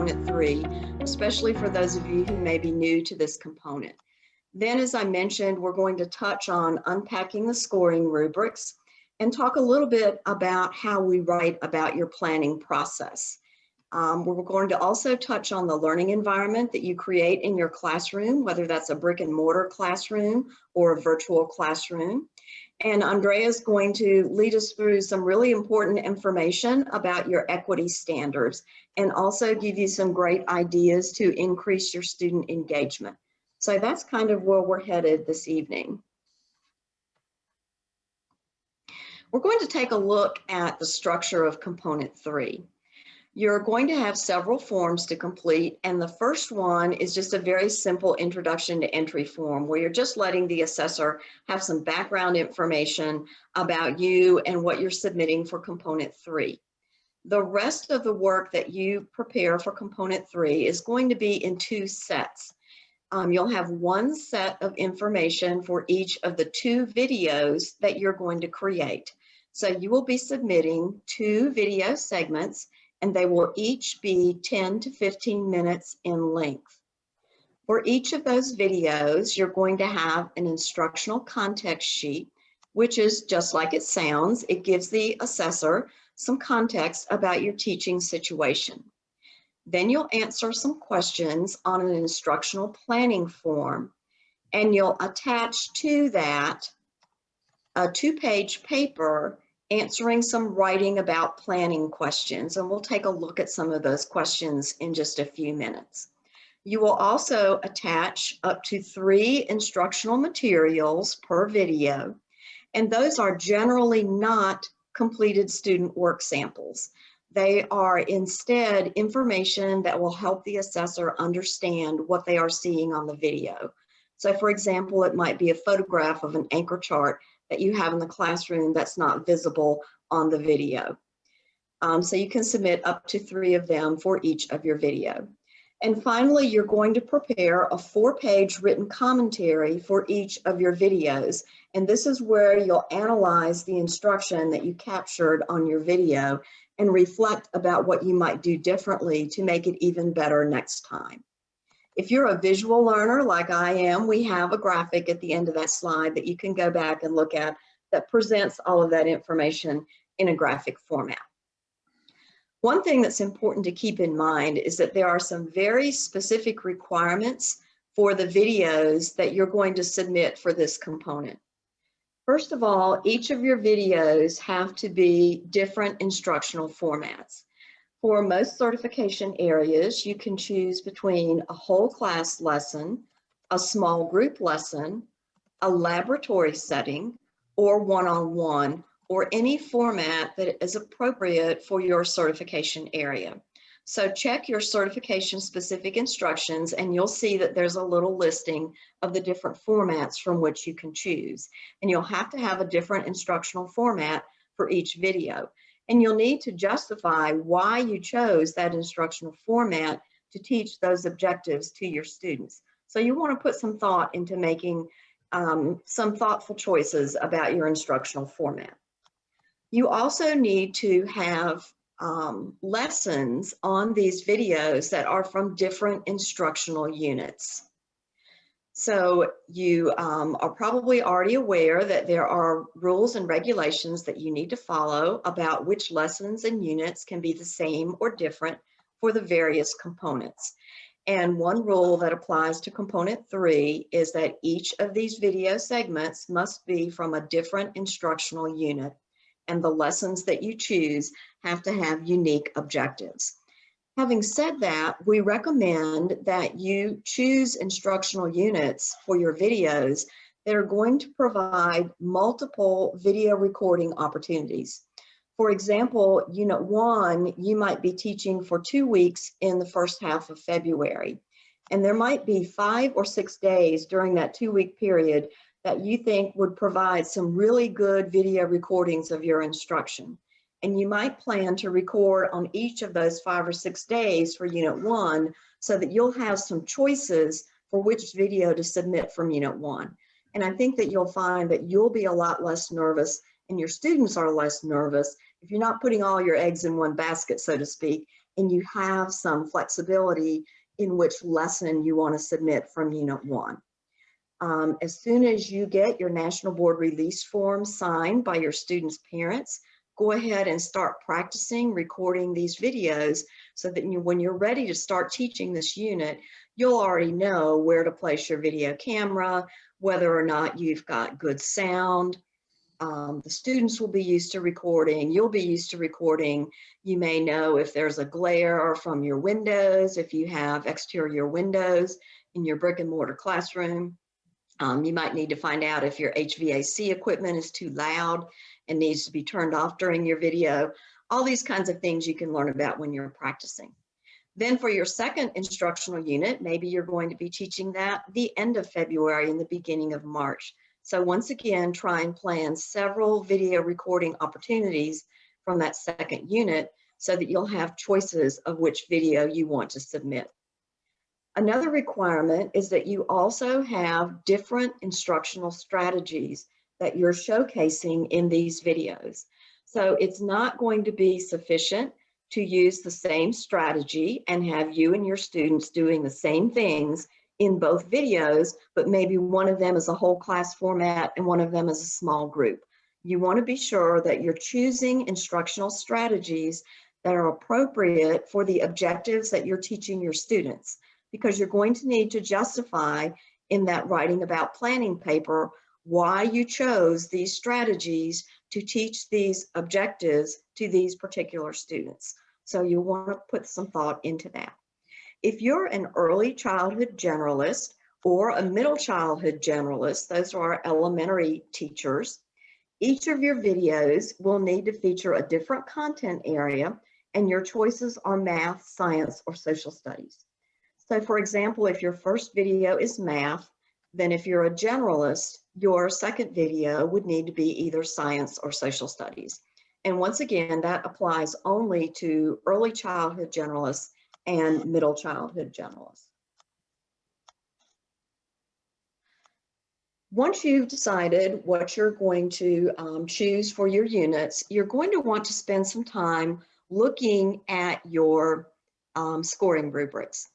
component 3, especially for those of you who may be new to this component. Then, as I mentioned, we're going to touch on unpacking the scoring rubrics and talk a little bit about how we write about your planning process. We're going to also touch on the learning environment that you create in your classroom, whether that's a brick and mortar classroom or a virtual classroom. And Andrea is going to lead us through some really important information about your equity standards and also give you some great ideas to increase your student engagement. So that's kind of where we're headed this evening. We're going to take a look at the structure of component 3. You're going to have several forms to complete, and the first one is just a very simple introduction to entry form where you're just letting the assessor have some background information about you and what you're submitting for component 3. The rest of the work that you prepare for component 3 is going to be in 2 sets. You'll have one set of information for each of the 2 videos that you're going to create. So you will be submitting 2 video segments, and they will each be 10 to 15 minutes in length. For each of those videos, you're going to have an instructional context sheet, which is just like it sounds. It gives the assessor some context about your teaching situation. Then you'll answer some questions on an instructional planning form, and you'll attach to that a 2-page paper answering some writing about planning questions, and we'll take a look at some of those questions in just a few minutes. You will also attach up to 3 instructional materials per video, and those are generally not completed student work samples. They are instead information that will help the assessor understand what they are seeing on the video. So for example, it might be a photograph of an anchor chart that you have in the classroom that's not visible on the video. So you can submit up to 3 of them for each of your video. And finally, you're going to prepare a 4-page written commentary for each of your videos. And this is where you'll analyze the instruction that you captured on your video and reflect about what you might do differently to make it even better next time. If you're a visual learner like I am, we have a graphic at the end of that slide that you can go back and look at that presents all of that information in a graphic format. One thing that's important to keep in mind is that there are some very specific requirements for the videos that you're going to submit for this component. First of all, each of your videos have to be different instructional formats. For most certification areas, you can choose between a whole class lesson, a small group lesson, a laboratory setting, or one-on-one, or any format that is appropriate for your certification area. So check your certification specific instructions and you'll see that there's a little listing of the different formats from which you can choose. And you'll have to have a different instructional format for each video. And you'll need to justify why you chose that instructional format to teach those objectives to your students. So you want to put some thought into making some thoughtful choices about your instructional format. You also need to have lessons on these videos that are from different instructional units. So you are probably already aware that there are rules and regulations that you need to follow about which lessons and units can be the same or different for the various components. And one rule that applies to component 3 is that each of these video segments must be from a different instructional unit, and the lessons that you choose have to have unique objectives. Having said that, we recommend that you choose instructional units for your videos that are going to provide multiple video recording opportunities. For example, Unit 1, you might be teaching for 2 weeks in the first half of February. And there might be 5 or 6 days during that 2-week period that you think would provide some really good video recordings of your instruction. And you might plan to record on each of those 5 or 6 days for Unit 1 so that you'll have some choices for which video to submit from Unit 1. And I think that you'll find that you'll be a lot less nervous and your students are less nervous if you're not putting all your eggs in one basket, so to speak, and you have some flexibility in which lesson you want to submit from Unit 1. As soon as you get your National Board release form signed by your students' parents, go ahead and start practicing recording these videos so that when you're ready to start teaching this unit, you'll already know where to place your video camera, whether or not you've got good sound. The students will be used to recording, you'll be used to recording. You may know if there's a glare from your windows, if you have exterior windows in your brick and mortar classroom. You might need to find out if your HVAC equipment is too loud and needs to be turned off during your video. All these kinds of things you can learn about when you're practicing. Then for your second instructional unit, maybe you're going to be teaching that the end of February and the beginning of March. So once again, try and plan several video recording opportunities from that second unit so that you'll have choices of which video you want to submit. Another requirement is that you also have different instructional strategies that you're showcasing in these videos. So it's not going to be sufficient to use the same strategy and have you and your students doing the same things in both videos, but maybe one of them is a whole class format and one of them is a small group. You want to be sure that you're choosing instructional strategies that are appropriate for the objectives that you're teaching your students, because you're going to need to justify in that writing about planning paper why you chose these strategies to teach these objectives to these particular students. So you want to put some thought into that. If you're an early childhood generalist or a middle childhood generalist, those are our elementary teachers, each of your videos will need to feature a different content area, and your choices are math, science, or social studies. So for example, if your first video is math, then if you're a generalist, your second video would need to be either science or social studies. And once again, that applies only to early childhood generalists and middle childhood generalists. Once you've decided what you're going to choose for your units, you're going to want to spend some time looking at your scoring rubrics.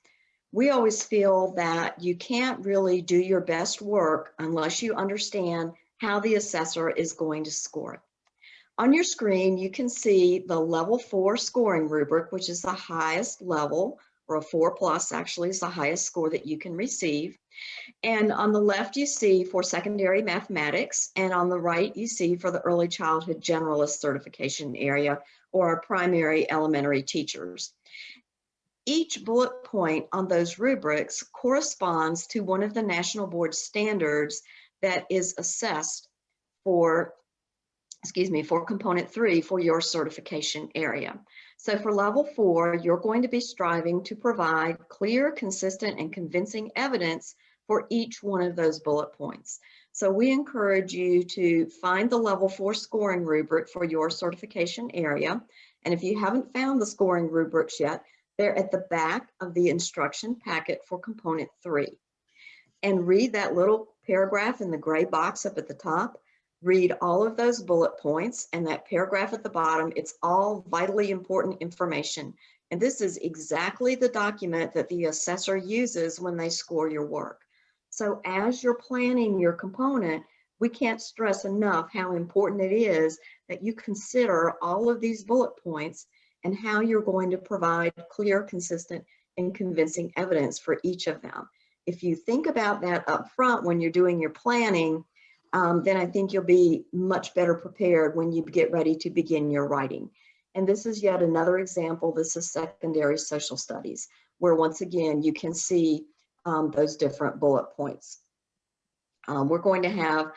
We always feel that you can't really do your best work unless you understand how the assessor is going to score it. On your screen, you can see the level 4 scoring rubric, which is the highest level, or a 4+ actually is the highest score that you can receive. And on the left, you see for secondary mathematics, and on the right, you see for the early childhood generalist certification area, or our primary elementary teachers. Each bullet point on those rubrics corresponds to one of the National Board standards that is assessed for, for component 3 for your certification area. So for level 4, you're going to be striving to provide clear, consistent, and convincing evidence for each one of those bullet points. So we encourage you to find the level 4 scoring rubric for your certification area. And if you haven't found the scoring rubrics yet, they're at the back of the instruction packet for component 3. And read that little paragraph in the gray box up at the top. Read all of those bullet points and that paragraph at the bottom. It's all vitally important information. And this is exactly the document that the assessor uses when they score your work. So as you're planning your component, we can't stress enough how important it is that you consider all of these bullet points and how you're going to provide clear, consistent, and convincing evidence for each of them. If you think about that up front when you're doing your planning, then I think you'll be much better prepared when you get ready to begin your writing. And this is yet another example. This is secondary social studies, where once again, you can see those different bullet points. We're going to have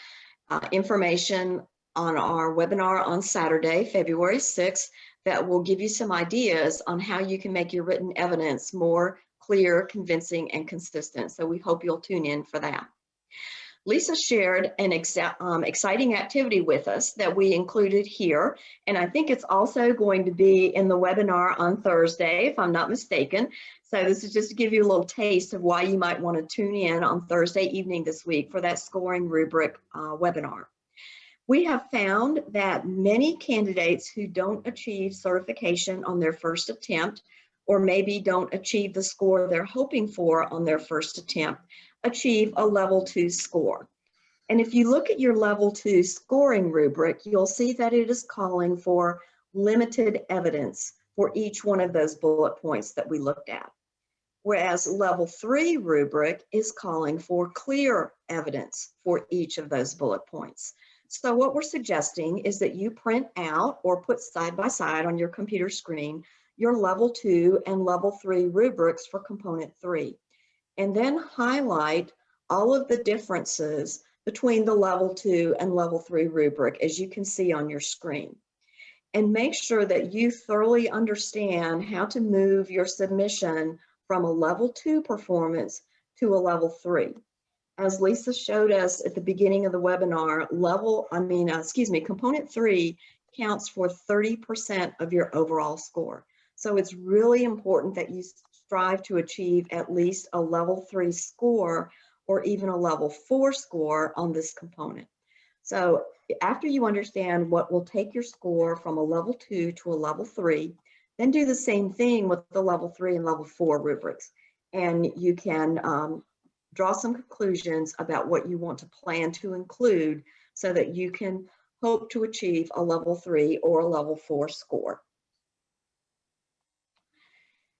information on our webinar on Saturday, February 6th, that will give you some ideas on how you can make your written evidence more clear, convincing, and consistent. So we hope you'll tune in for that. Lisa shared an exciting activity with us that we included here, and I think it's also going to be in the webinar on Thursday, if I'm not mistaken. So this is just to give you a little taste of why you might want to tune in on Thursday evening this week for that scoring rubric webinar. We have found that many candidates who don't achieve certification on their first attempt or maybe don't achieve the score they're hoping for on their first attempt, achieve a level 2 score. And if you look at your level 2 scoring rubric, you'll see that it is calling for limited evidence for each one of those bullet points that we looked at. Whereas level 3 rubric is calling for clear evidence for each of those bullet points. So what we're suggesting is that you print out or put side by side on your computer screen your level 2 and level 3 rubrics for component 3, and then highlight all of the differences between the level 2 and level 3 rubric, as you can see on your screen. And make sure that you thoroughly understand how to move your submission from a level 2 performance to a level 3. As Lisa showed us at the beginning of the webinar, component 3 counts for 30% of your overall score. So it's really important that you strive to achieve at least a level 3 score or even a level 4 score on this component. So after you understand what will take your score from a level 2 to a level 3, then do the same thing with the level 3 and level 4 rubrics. And you can draw some conclusions about what you want to plan to include so that you can hope to achieve a level 3 or a level 4 score.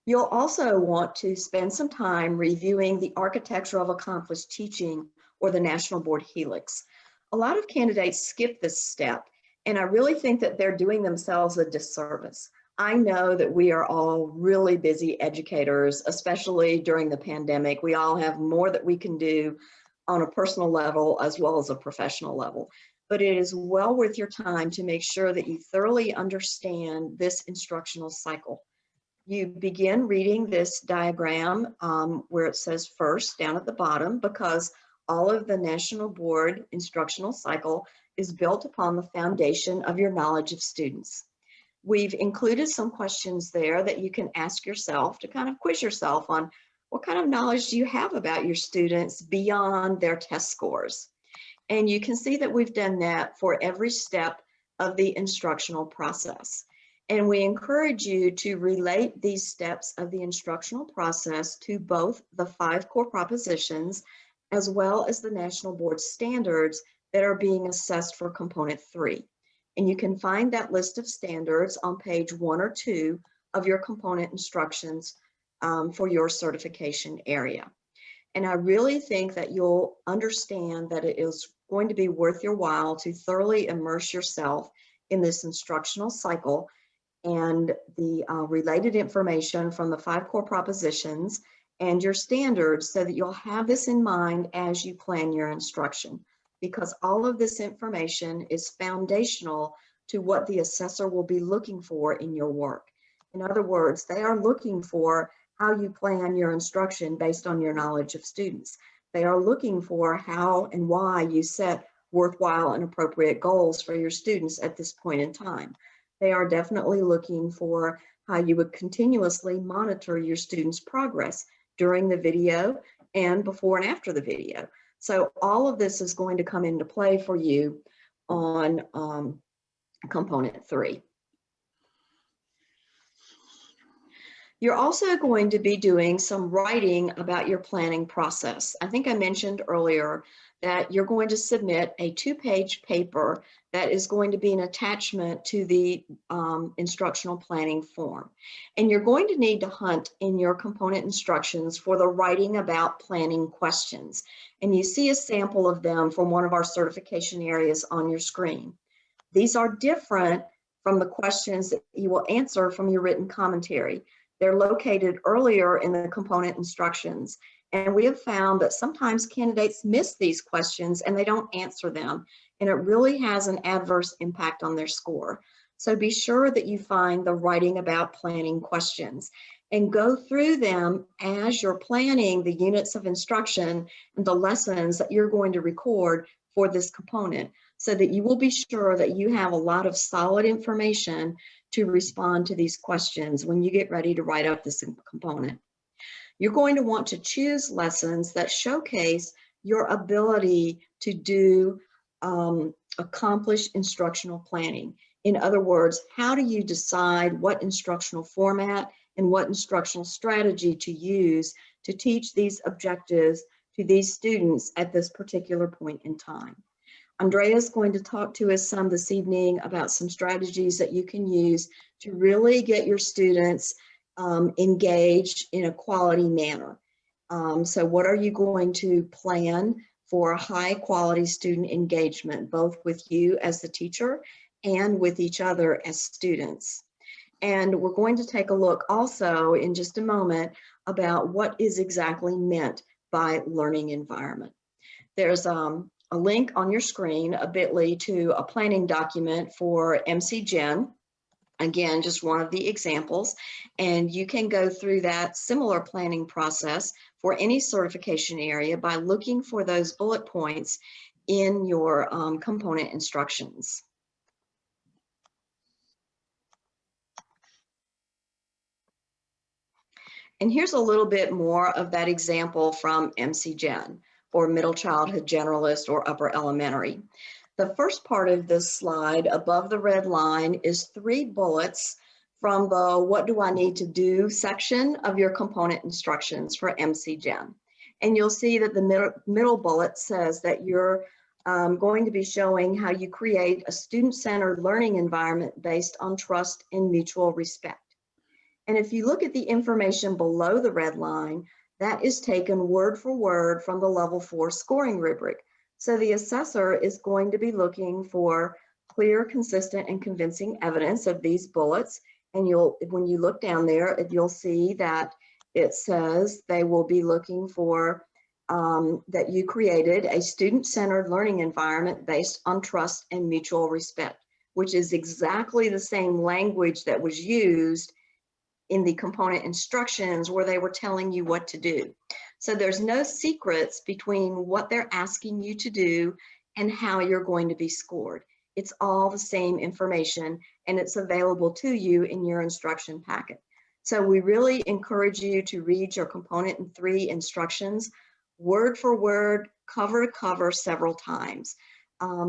You'll also want to spend some time reviewing the Architecture of Accomplished Teaching, or the National Board Helix. A lot of candidates skip this step, and I really think that they're doing themselves a disservice. I know that we are all really busy educators, especially during the pandemic. We all have more that we can do on a personal level as well as a professional level. But it is well worth your time to make sure that you thoroughly understand this instructional cycle. You begin reading this diagram where it says first down at the bottom, because all of the National Board instructional cycle is built upon the foundation of your knowledge of students. We've included some questions there that you can ask yourself to kind of quiz yourself on what kind of knowledge do you have about your students beyond their test scores. And you can see that we've done that for every step of the instructional process. And we encourage you to relate these steps of the instructional process to both the 5 core propositions as well as the National Board standards that are being assessed for component 3. And you can find that list of standards on page 1 or 2 of your component instructions for your certification area. And I really think that you'll understand that it is going to be worth your while to thoroughly immerse yourself in this instructional cycle and the related information from the 5 core propositions and your standards, so that you'll have this in mind as you plan your instruction, because all of this information is foundational to what the assessor will be looking for in your work. In other words, they are looking for how you plan your instruction based on your knowledge of students. They are looking for how and why you set worthwhile and appropriate goals for your students at this point in time. They are definitely looking for how you would continuously monitor your students' progress during the video and before and after the video. So all of this is going to come into play for you on component 3. You're also going to be doing some writing about your planning process. I think I mentioned earlier that you're going to submit a 2-page paper that is going to be an attachment to the instructional planning form. And you're going to need to hunt in your component instructions for the writing about planning questions. And you see a sample of them from one of our certification areas on your screen. These are different from the questions that you will answer from your written commentary. They're located earlier in the component instructions. And we have found that sometimes candidates miss these questions and they don't answer them. And it really has an adverse impact on their score. So be sure that you find the writing about planning questions and go through them as you're planning the units of instruction and the lessons that you're going to record for this component, so that you will be sure that you have a lot of solid information to respond to these questions when you get ready to write up this component. You're going to want to choose lessons that showcase your ability to do accomplished instructional planning. In other words, how do you decide what instructional format and what instructional strategy to use to teach these objectives to these students at this particular point in time. Andrea is going to talk to us some this evening about some strategies that you can use to really get your students engaged in a quality manner. So what are you going to plan for a high quality student engagement, both with you as the teacher and with each other as students? And we're going to take a look also in just a moment about what is exactly meant by learning environment. There's a link on your screen, a bit.ly, to a planning document for MC Gen. Again, just one of the examples, and you can go through that similar planning process for any certification area by looking for those bullet points in your component instructions. And here's a little bit more of that example from MC Gen, or Middle Childhood Generalist or Upper Elementary. The first part of this slide above the red line is 3 bullets from the what do I need to do section of your component instructions for MC Gen. And you'll see that the middle bullet says that you're going to be showing how you create a student-centered learning environment based on trust and mutual respect. And if you look at the information below the red line, that is taken word for word from the Level 4 scoring rubric. So the assessor is going to be looking for clear, consistent, and convincing evidence of these bullets. And when you look down there, you'll see that it says they will be looking for that you created a student-centered learning environment based on trust and mutual respect, which is exactly the same language that was used in the component instructions where they were telling you what to do. So there's no secrets between what they're asking you to do and how you're going to be scored. It's all the same information, and it's available to you in your instruction packet. So we really encourage you to read your component 3 instructions word for word, cover to cover, several times.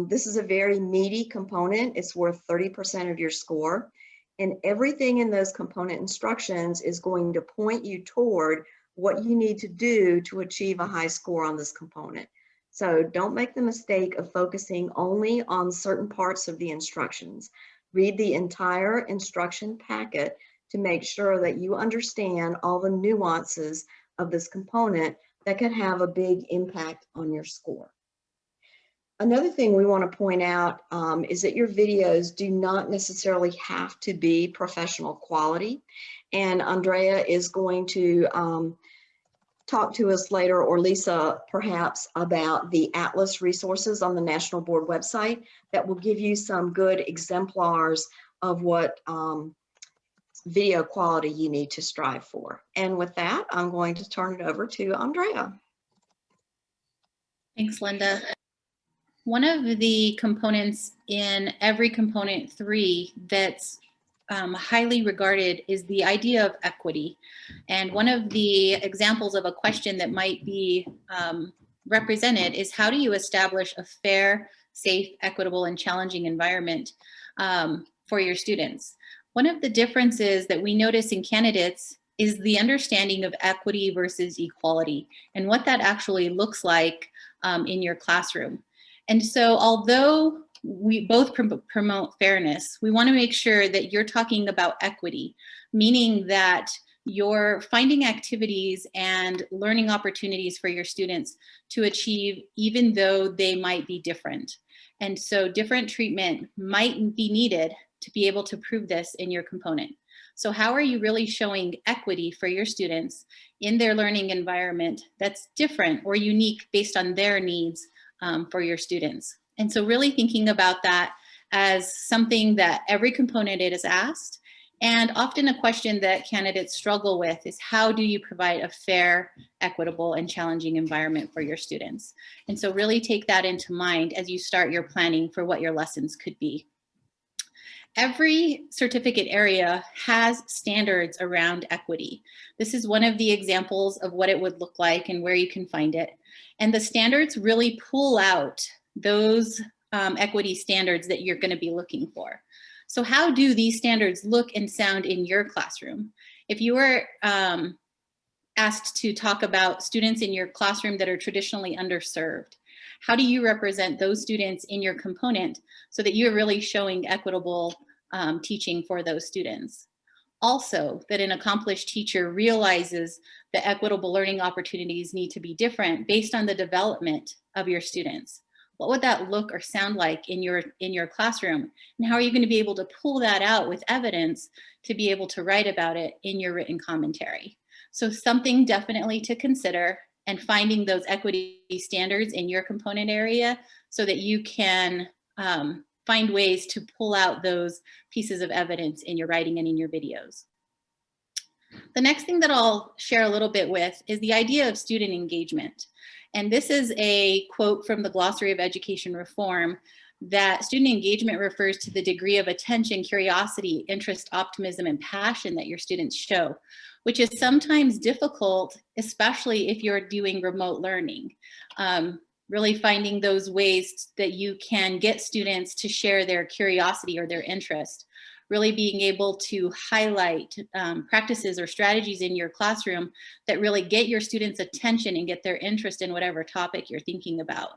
This is a very meaty component. It's worth 30% of your score. And everything in those component instructions is going to point you toward what you need to do to achieve a high score on this component. So don't make the mistake of focusing only on certain parts of the instructions. Read the entire instruction packet to make sure that you understand all the nuances of this component that could have a big impact on your score. Another thing we want to point out is that your videos do not necessarily have to be professional quality. And Andrea is going to talk to us later, or Lisa perhaps, about the Atlas resources on the National Board website that will give you some good exemplars of what video quality you need to strive for. And with that, I'm going to turn it over to Andrea. Thanks, Linda. One of the components in every component 3 that's highly regarded is the idea of equity. And one of the examples of a question that might be represented is, how do you establish a fair, safe, equitable, and challenging environment for your students? One of the differences that we notice in candidates is the understanding of equity versus equality and what that actually looks like in your classroom. And so although we both promote fairness, we want to make sure that you're talking about equity, meaning that you're finding activities and learning opportunities for your students to achieve, even though they might be different. And so different treatment might be needed to be able to prove this in your component. So how are you really showing equity for your students in their learning environment that's different or unique based on their needs for your students? And so really thinking about that as something that every component is asked, and often a question that candidates struggle with is, how do you provide a fair, equitable, and challenging environment for your students? And so really take that into mind as you start your planning for what your lessons could be. Every certificate area has standards around equity. This is one of the examples of what it would look like and where you can find it. And the standards really pull out those equity standards that you're going to be looking for. So how do these standards look and sound in your classroom? If you were asked to talk about students in your classroom that are traditionally underserved, how do you represent those students in your component so that you're really showing equitable teaching for those students? Also, that an accomplished teacher realizes that equitable learning opportunities need to be different based on the development of your students. What would that look or sound like in your classroom? And how are you going to be able to pull that out with evidence to be able to write about it in your written commentary? So something definitely to consider, and finding those equity standards in your component area so that you can find ways to pull out those pieces of evidence in your writing and in your videos. The next thing that I'll share a little bit with is the idea of student engagement. And this is a quote from the Glossary of Education Reform, that student engagement refers to the degree of attention, curiosity, interest, optimism, and passion that your students show, which is sometimes difficult, especially if you're doing remote learning. Really finding those ways that you can get students to share their curiosity or their interest. Really being able to highlight practices or strategies in your classroom that really get your students' attention and get their interest in whatever topic you're thinking about.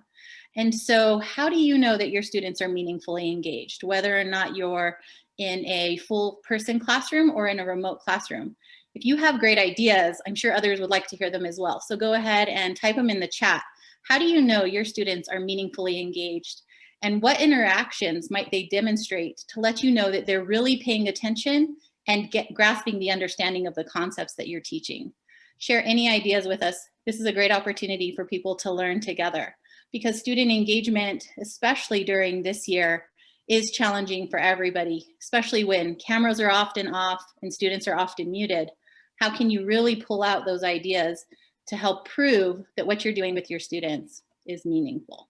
And so how do you know that your students are meaningfully engaged, whether or not you're in a full person classroom or in a remote classroom? If you have great ideas, I'm sure others would like to hear them as well. So go ahead and type them in the chat. How do you know your students are meaningfully engaged? And what interactions might they demonstrate to let you know that they're really paying attention and grasping the understanding of the concepts that you're teaching? Share any ideas with us. This is a great opportunity for people to learn together, because student engagement, especially during this year, is challenging for everybody, especially when cameras are often off and students are often muted. How can you really pull out those ideas to help prove that what you're doing with your students is meaningful?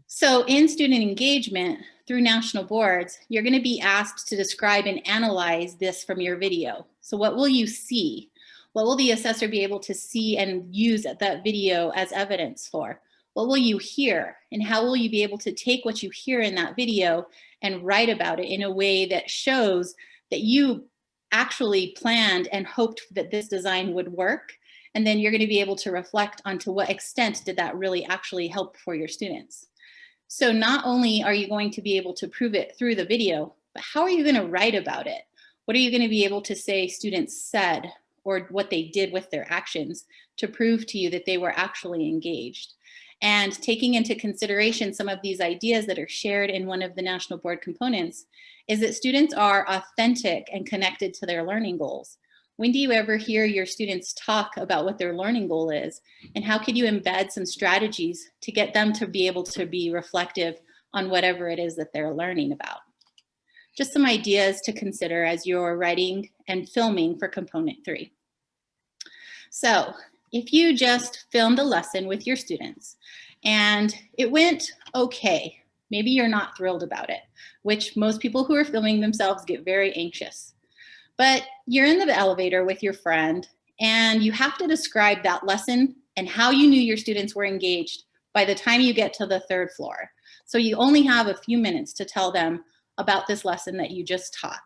So in student engagement through national boards, you're going to be asked to describe and analyze this from your video. So what will you see? What will the assessor be able to see and use that video as evidence for? What will you hear? And how will you be able to take what you hear in that video and write about it in a way that shows that you actually planned and hoped that this design would work? And then you're going to be able to reflect on to what extent did that really actually help for your students. So not only are you going to be able to prove it through the video, but how are you going to write about it? What are you going to be able to say students said or what they did with their actions to prove to you that they were actually engaged? And taking into consideration some of these ideas that are shared in one of the national board components is that students are authentic and connected to their learning goals. When do you ever hear your students talk about what their learning goal is? And how could you embed some strategies to get them to be able to be reflective on whatever it is that they're learning about? Just some ideas to consider as you're writing and filming for component 3. So if you just filmed a lesson with your students and it went okay, maybe you're not thrilled about it, which most people who are filming themselves get very anxious. But you're in the elevator with your friend and you have to describe that lesson and how you knew your students were engaged by the time you get to the 3rd floor. So you only have a few minutes to tell them about this lesson that you just taught.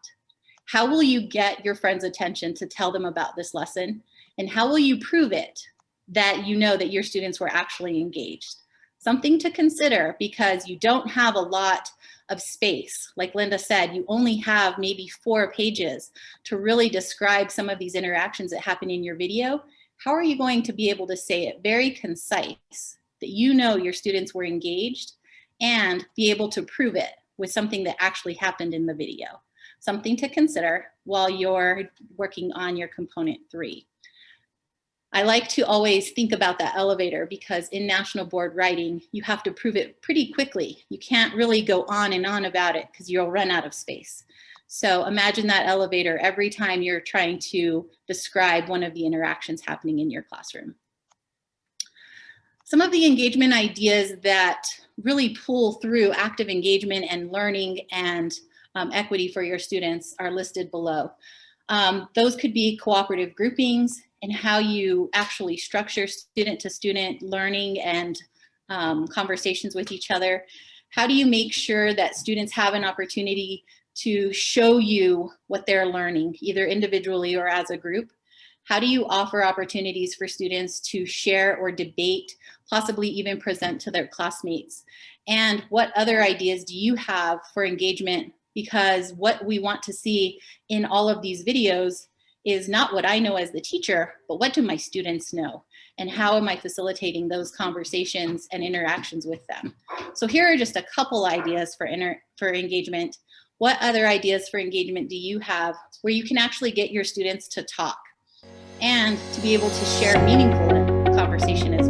How will you get your friend's attention to tell them about this lesson? And how will you prove it that you know that your students were actually engaged? Something to consider, because you don't have a lot of space. Like Linda said, you only have maybe 4 pages to really describe some of these interactions that happen in your video. How are you going to be able to say it very concise that you know your students were engaged and be able to prove it with something that actually happened in the video? Something to consider while you're working on your component 3. I like to always think about that elevator, because in national board writing, you have to prove it pretty quickly. You can't really go on and on about it because you'll run out of space. So imagine that elevator every time you're trying to describe one of the interactions happening in your classroom. Some of the engagement ideas that really pull through active engagement and learning and equity for your students are listed below. Those could be cooperative groupings and how you actually structure student-to-student learning and conversations with each other. How do you make sure that students have an opportunity to show you what they're learning, either individually or as a group? How do you offer opportunities for students to share or debate, possibly even present to their classmates? And what other ideas do you have for engagement? Because what we want to see in all of these videos is not what I know as the teacher, but what do my students know? And how am I facilitating those conversations and interactions with them? So here are just a couple ideas for engagement. What other ideas for engagement do you have where you can actually get your students to talk and to be able to share meaningful conversation as